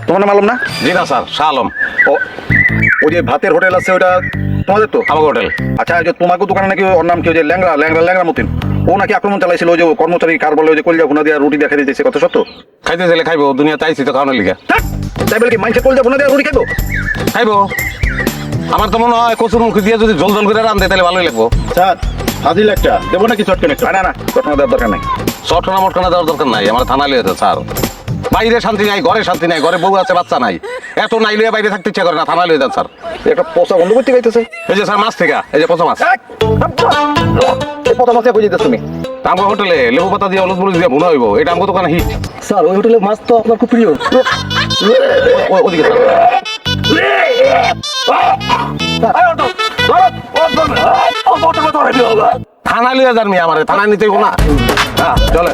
তোমার নাম আলম না? জি না স্যার, শাহ আলম। ও, ওই যে ভাতের হোটেল আছে ওটা তোমাদের তো? আমার হোটেল। আচ্ছা, ওই যে তোমাকে দোকানে নাকি ওর নাম কি, ওই যে ল্যাংড়া ল্যাংড়া ল্যাংড়া মতিন, ও নাকি আক্রমণ চালাইছিল, ওই যে কর্মচারী কার বলে ওই যে কলিজা ভুনা দিয়া রুটি দেখা দিতেছে, কত সত্য? খাইতে চাইলে খাইবো, দুনিয়া চাইছি তো খাওয়ানোর লিগে। ধ্যাৎ, তাই বলে কি মাইন্সে কলিজা ভুনা দিয়া রুটি খাইবো? খাইবো। আমার তো মনে হয় কচুর মুখি দিয়ে যদি জল জল করে রান্ধে তাহলে ভালোই লাগবো। স্যার হাজির একটা দেবো নাকি চটকেন একটা? না না, ঘটনা দেওয়ার দরকার নাই। চটকানা মটকানা দেওয়ার দরকার নাই, আমার থানা লিয়েছে স্যার। বাইরে শান্তি নাই, ঘরে শান্তি নাই, ঘরে বউ আছে বাচ্চা নাই, এত নাই লিয়ে বাইরে থাকতে ইচ্ছা করে না, থানা লিয়ে যান স্যার। একটা পচা গন্ধ করতে পাইতেছে। এই যে স্যার মাছ থেকে, এই যে পচা মাছ। এই পচা মাছ কই দিতেছ তুমি? আমার হোটেলে লেবু পাতা দিয়ে হলুদ মরিচ দিয়ে ভুনা হইব, এটা আমার দোকানে হিট। স্যার ওই হোটেলের মাছ তো আপনার খুব প্রিয়। ওদিকে স্যার। থানা লিয়ে যান মিয়া, আমার থানা নিতে না। হ্যাঁ চলে।